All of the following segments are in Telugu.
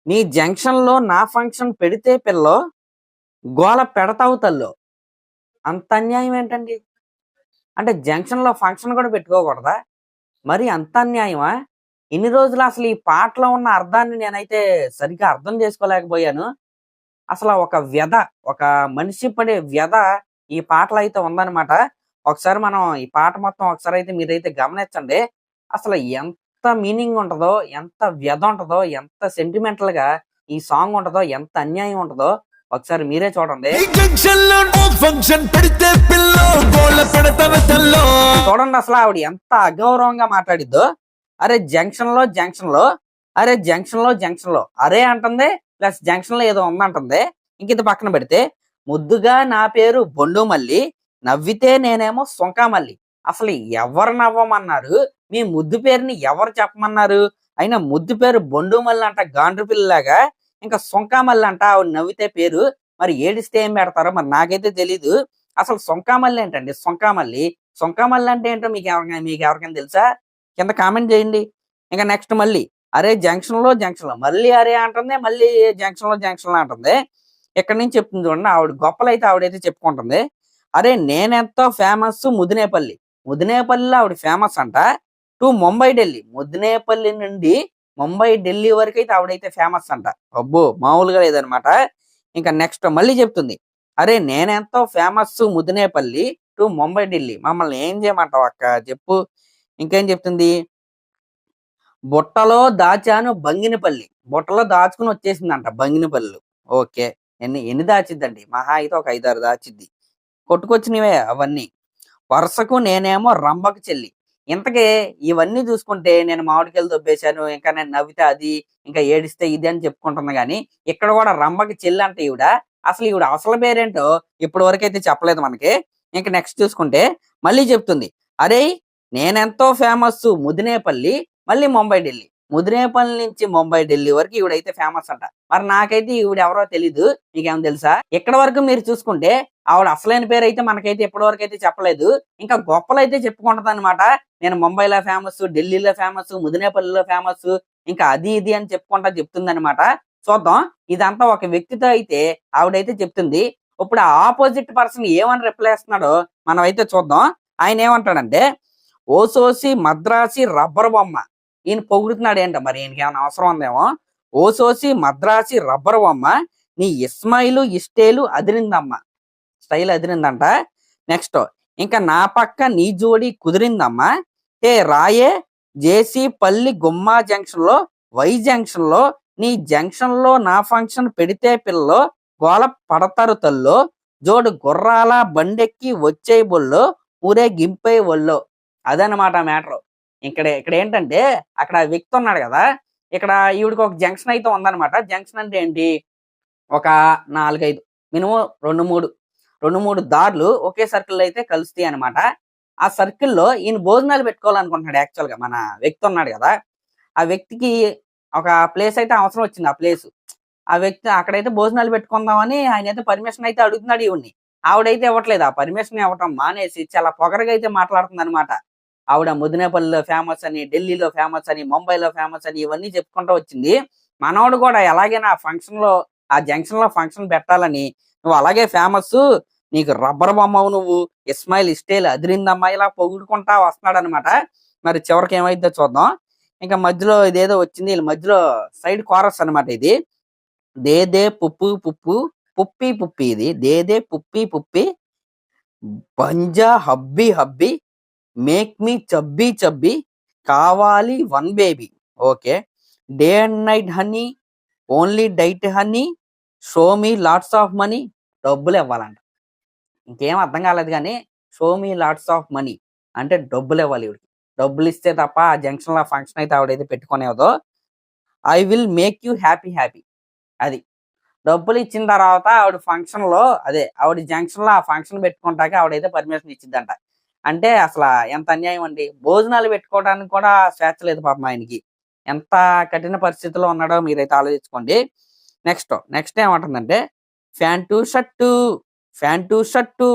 నీ జంక్షన్ లో నా ఫంక్షన్ పెడితే పిల్లో గోల పెడతావు తల్లో. అంత అన్యాయం ఏంటండి? అంటే జంక్షన్ లో ఫంక్షన్ కూడా పెట్టుకోకూడదా? మరి అంత అన్యాయమా? ఇన్ని రోజులు అసలు ఈ పాటలో ఉన్న అర్థాన్ని నేనైతే సరిగ్గా అర్థం చేసుకోలేకపోయాను. అసలు ఒక వ్యధ, ఒక మనిషి పడే వ్యధ ఈ పాటలో అయితే ఉందన్నమాట. ఒకసారి మనం ఈ పాట మొత్తం ఒకసారి అయితే మీరైతే గమనించండి. అసలు ఎంత మీనింగ్ ఉంటదో, ఎంత వ్యధ ఉంటదో, ఎంత సెంటిమెంటల్ గా ఈ సాంగ్ ఉంటదో, ఎంత అన్యాయం ఉంటదో ఒకసారి మీరే చూడండి. చూడండి అసలు ఆవిడ ఎంత అగౌరవంగా మాట్లాడిద్దో. అరే జంక్షన్ లో జంక్షన్ లో, అరే జంక్షన్ లో జంక్షన్ లో, అరే అంటుంది, ప్లస్ జంక్షన్ లో ఏదో ఉందంటుంది. ఇంక ఇది పక్కన పెడితే ముద్దుగా నా పేరు బొండు మల్లి, నవ్వితే నేనేమో సొంకామల్లి. అసలు ఎవరు నవ్వమన్నారు? మీ ముద్దు పేరుని ఎవరు చెప్పమన్నారు? అయినా ముద్దు పేరు బొండు మల్లి అంట గాండ్రు పిల్లలాగా, ఇంకా సొంకామల్లి అంట ఆవిడ నవ్వితే పేరు. మరి ఏడిస్తే ఏం పెడతారో మరి నాకైతే తెలీదు. అసలు సొంకామల్లి ఏంటండి? సొంకామల్లి సొంకామల్లి అంటే ఏంటో మీకు ఎవరికైనా తెలుసా? కింద కామెంట్ చేయండి. ఇంకా నెక్స్ట్ మళ్ళీ అరే జంక్షన్ లో జంక్షన్ లో, మళ్ళీ అరే అంటుంది, మళ్ళీ జంక్షన్ లో జంక్షన్ లో అంటుంది. ఎక్కడి నుంచి చెప్తుంది చూడండి. ఆవిడ గొప్పలు అయితే ఆవిడైతే చెప్పుకుంటుంది. అరే నేనెంతో ఫేమస్ ముదినేపల్లి, ముదినేపల్లిలో ఆవిడ ఫేమస్ అంట. టు ముంబై ఢిల్లీ, ముదినేపల్లి నుండి ముంబై ఢిల్లీ వరకు అయితే ఆవిడైతే ఫేమస్ అంట. అబ్బో మామూలుగా లేదనమాట. ఇంకా నెక్స్ట్ మళ్ళీ చెప్తుంది, అరే నేనెంతో ఫేమస్ ముదినేపల్లి టు ముంబై ఢిల్లీ, మమ్మల్ని ఏం చేయమంటావు అక్క చెప్పు. ఇంకేం చెప్తుంది, బుట్టలో దాచాను బంగినపల్లి, బుట్టలో దాచుకుని వచ్చేసిందంట బంగినపల్లి. ఓకే, ఎన్ని దాచిద్దండి? మహా అయితే ఒక 5-6 దాచిద్ది. కొట్టుకొచ్చినవే అవన్నీ. వరుసకు నేనేమో రంబకు చెల్లి. ఇంతకీ ఇవన్నీ చూసుకుంటే నేను మామిడికాయలు దొబ్బేశాను, ఇంకా నేను నవ్వితే అది, ఇంకా ఏడిస్తే ఇది అని చెప్పుకుంటున్నా గానీ ఇక్కడ కూడా రంబకి చెల్లి అంటే ఈవిడ. అసలు ఈవిడ అసలు పేరేంటో ఇప్పటి వరకు అయితే చెప్పలేదు మనకి. ఇంకా నెక్స్ట్ చూసుకుంటే మళ్ళీ చెప్తుంది, అరే నేనెంతో ఫేమస్ ముదినేపల్లి, మళ్ళీ ముంబై ఢిల్లీ, ముదినేపల్లి నుంచి ముంబై ఢిల్లీ వరకు ఈవిడైతే ఫేమస్ అంట. మరి నాకైతే ఈవిడ ఎవరో తెలీదు, మీకేమో తెలుసా? ఇక్కడ వరకు మీరు చూసుకుంటే ఆవిడ అసలైన పేరు అయితే మనకైతే ఇప్పటి వరకు అయితే చెప్పలేదు. ఇంకా గొప్పలు అయితే చెప్పుకుంటది అనమాట. నేను ముంబైలో ఫేమస్, ఢిల్లీలో ఫేమస్, ముదినేపల్లిలో ఫేమస్, ఇంకా అది ఇది అని చెప్తుంది అనమాట. చూద్దాం ఇదంతా ఒక వ్యక్తితో అయితే ఆవిడైతే చెప్తుంది. ఇప్పుడు ఆ ఆపోజిట్ పర్సన్ ఏమని రిప్లై ఇస్తున్నాడో మనం అయితే చూద్దాం. ఆయన ఏమంటాడంటే, ఓసోసి మద్రాసి రబ్బర్ బొమ్మ. ఈయన పొగుడుతున్నాడు ఏంట, మరి ఈయనకి ఏమైనా అవసరం ఉందేమో. ఓసోసి మద్రాసి రబ్బర్ బొమ్మ, నీ ఇస్మాయిలు ఇస్టేలు అదిరిందమ్మ, స్టైల్ అదిరిందంట. నెక్స్ట్ ఇంకా నా పక్క నీ జోడి కుదిరిందమ్మా, ఏ రాయే జేసీ పల్లి గుమ్మా జంక్షన్ లో, వై జంక్షన్ లో, నీ జంక్షన్ లో నా ఫంక్షన్ పెడితే పిల్లలో గోల పడతారు తల్లో, జోడు గుర్రాల బండెక్కి వచ్చే బొల్లో, ఊరే గింపే ఒళ్ళో. అదనమాట మ్యాటర్. ఇక్కడ ఏంటంటే అక్కడ వ్యక్తి ఉన్నాడు కదా, ఇక్కడ ఈవిడికి ఒక జంక్షన్ అయితే ఉందన్నమాట. జంక్షన్ అంటే ఏంటి, ఒక 4-5 మినిమం 2-3 దారులు ఒకే సర్కిల్ అయితే కలుస్తాయి అనమాట. ఆ సర్కిల్లో ఈయన భోజనాలు పెట్టుకోవాలనుకుంటున్నాడు. యాక్చువల్ గా మన వ్యక్తి ఉన్నాడు కదా, ఆ వ్యక్తికి ఒక ప్లేస్ అయితే అవసరం వచ్చింది. ఆ ప్లేస్ ఆ వ్యక్తి అక్కడైతే భోజనాలు పెట్టుకుందామని ఆయన అయితే పర్మిషన్ అయితే అడుగుతున్నాడు ఈవిడ్ని. ఆవిడైతే ఇవ్వట్లేదు. ఆ పర్మిషన్ ఇవ్వటం మానేసి చాలా పొగరగా అయితే మాట్లాడుతుంది అనమాట. ఆవిడ ముదినేపల్లిలో ఫేమస్ అని, ఢిల్లీలో ఫేమస్ అని, ముంబైలో ఫేమస్ అని ఇవన్నీ చెప్పుకుంటూ వచ్చింది. మనోడు కూడా ఎలాగైనా ఆ ఫంక్షన్ లో, ఆ జంక్షన్ లో ఫంక్షన్ పెట్టాలని, నువ్వు అలాగే ఫేమస్, నీకు రబ్బర్ బొమ్మవు నువ్వు, ఇస్మాయిల్ ఇస్టేల్ అదిరిందమ్మా, ఇలా పొగుడుకుంటా వస్తున్నాడు అనమాట. మరి చివరికి ఏమైందో చూద్దాం. ఇంకా మధ్యలో ఇదేదో వచ్చింది, వీళ్ళ మధ్యలో సైడ్ కోరస్ అనమాట ఇది. దేదే పుప్పు పుప్పు పుప్పి పుప్పి, ఇది దేదే పుప్పి పుప్పి, బంజా హబ్బి హబ్బి, మేక్ మీ చబ్బి చబ్బి, కావాలి one baby. Okay, day and night honey, only diet honey, show me lots of money. డబ్బులు ఇవ్వాలంట. ఇంకేం అర్థం కాలేదు కానీ show me lots of money అంటే డబ్బులు ఇవ్వాలి ఇవిడికి. డబ్బులు ఇస్తే తప్ప ఆ జంక్షన్ లో ఫంక్షన్ అయితే ఆవిడైతే పెట్టుకునేదో. I will make you happy happy, అది. డబ్బులు ఇచ్చిన తర్వాత ఆవిడ ఫంక్షన్ లో, అదే ఆవిడ జంక్షన్ లో ఆ ఫంక్షన్ పెట్టుకుంటాక ఆవిడైతే పర్మిషన్ ఇచ్చిందంట. అంటే అసలు ఎంత అన్యాయం అండి. భోజనాలు పెట్టుకోవడానికి కూడా స్వేచ్ఛ లేదు పాపం ఆయనకి. ఎంత కఠిన పరిస్థితిలో ఉన్నాడో మీరైతే ఆలోచించుకోండి. నెక్స్ట్ ఏమంటుందంటే, ఫ్యాంటు షర్టు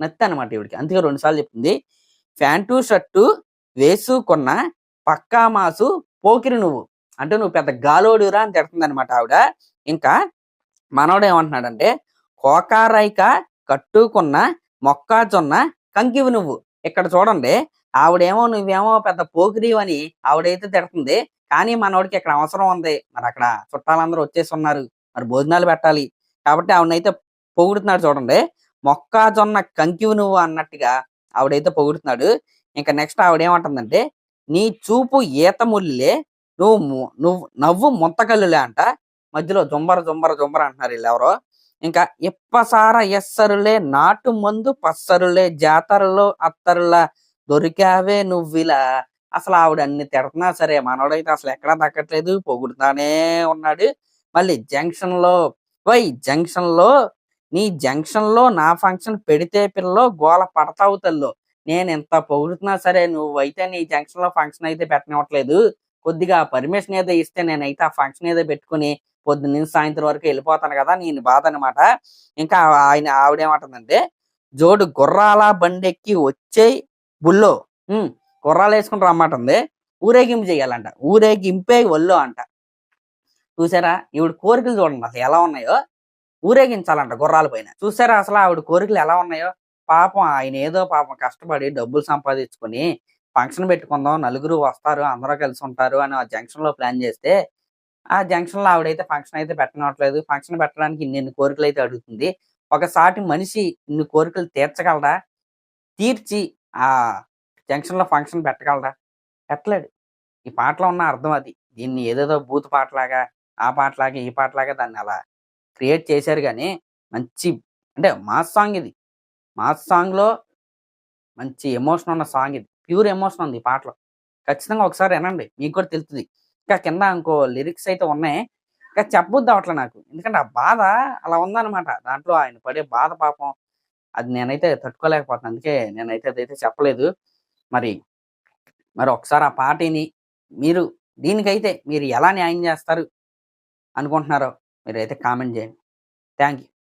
నత్తి అనమాట ఇవిడికి. అందుకే 2 సార్లు చెప్తుంది. ఫ్యాంటు షర్టు వేసుకున్న పక్కా మాసు పోకిరి నువ్వు. అంటే నువ్వు పెద్ద గాలోడురా అని తిడుతుందనమాట ఆవిడ. ఇంకా మనోడు ఏమంటున్నాడంటే, కోకారైక కట్టుకున్న మొక్కాజొన్న కంకివి నువ్వు. ఇక్కడ చూడండి, ఆవిడేమో నువ్వేమో పెద్ద పోకిరివని ఆవిడైతే తిడుతుంది. కానీ మనోడికి ఇక్కడ అవసరం ఉంది. మరి అక్కడ చుట్టాలందరూ వచ్చేసున్నారు. మరి భోజనాలు పెట్టాలి. కాబట్టి ఆవిడనైతే పొగుడుతున్నాడు చూడండి. మొక్కాజొన్న కంకివి నువ్వు అన్నట్టుగా ఆవిడైతే పొగుడుతున్నాడు. ఇంక నెక్స్ట్ ఆవిడేమంటుందంటే, నీ చూపు ఈత ముల్లిలే, నువ్వు నవ్వు ముంతకల్లులే అంట. మధ్యలో జుంబర జుంబర జుంబర అంటున్నారు వీళ్ళెవరో. ఇంకా ఇప్పసార ఎస్సరులే నాటు మందు పస్సరులే జాతరలో అత్తరులా దొరికావే నువ్విలా. అసలు ఆవిడ అన్ని తిడుతున్నా సరే మనోడైతే అసలు ఎక్కడా తగ్గట్లేదు, పొగుడుతానే ఉన్నాడు. మళ్ళీ జంక్షన్ లో నీ జంక్షన్ లో నా ఫంక్షన్ పెడితే పిల్లలో గోల పడతావు తల్లో. నేను ఎంత పొగుడుతున్నా సరే నువ్వైతే నీ జంక్షన్ లో ఫంక్షన్ అయితే పెట్టనివ్వట్లేదు. కొద్దిగా పర్మిషన్ ఏదో ఇస్తే నేనైతే ఆ ఫంక్షన్ ఏదో పెట్టుకుని పొద్దున్న నుంచి సాయంత్రం వరకు వెళ్ళిపోతాను కదా, నేను బాధ అనమాట. ఇంకా ఆవిడేమంటుందంటే, జోడు గుర్రాల బండెక్కి వచ్చేయ్ బుల్లో, గుర్రాలు వేసుకుని రమ్మంటుంది. ఊరేగింపు చేయాలంట, ఊరేగింపే ఒల్లో అంట. చూసారా ఈవిడ కోరికలు చూడండి అసలు ఎలా ఉన్నాయో. ఊరేగించాలంట గుర్రాల పైన. చూసారా అసలు ఆవిడ కోరికలు ఎలా ఉన్నాయో. పాపం ఆయన ఏదో పాపం కష్టపడి డబ్బులు సంపాదించుకొని ఫంక్షన్ పెట్టుకుందాం, నలుగురు వస్తారు, అందరూ కలిసి ఉంటారు అని ఆ జంక్షన్ లో ప్లాన్ చేస్తే, ఆ జంక్షన్ లో ఆవిడైతే ఫంక్షన్ అయితే పెట్టనట్లేదు. ఫంక్షన్ పెట్టడానికి ఇన్ని కోరికలు అయితే అడుగుతుంది. ఒక సాటి మనిషి ఇన్ని కోరికలు తీర్చగలరా? తీర్చి ఆ జంక్షన్ లో ఫంక్షన్ పెట్టగలరా? పెట్టలేడు. ఈ పాటలో ఉన్న అర్థం అది. దీన్ని ఏదేదో బూత్ పాటలాగా, ఆ పాటలాగా, ఈ పాటలాగా దాన్ని అలా క్రియేట్ చేశారు. కానీ మంచి అంటే మాస్ సాంగ్ ఇది. మాస్ సాంగ్ లో మంచి ఎమోషన్ ఉన్న సాంగ్ ఇది. ప్యూర్ ఎమోషన్ ఉంది ఈ పాటలో. ఖచ్చితంగా ఒకసారి వినండి, మీకు కూడా తెలుస్తుంది. ఇంకా కింద ఇంకో లిరిక్స్ అయితే ఉన్నాయి. ఇంకా చెప్పబుద్ది అవ్వట్లే నాకు. ఎందుకంటే ఆ బాధ అలా ఉందన్నమాట. దాంట్లో ఆయన పడే బాధ పాపం అది నేనైతే తట్టుకోలేకపోతున్నాను. అందుకే నేనైతే అదైతే చెప్పలేదు. మరి మరి ఒకసారి ఆ పాటని మీరు దీనికైతే మీరు ఎలా న్యాయం చేస్తారు అనుకుంటున్నారో మీరైతే కామెంట్ చేయండి. Thank you.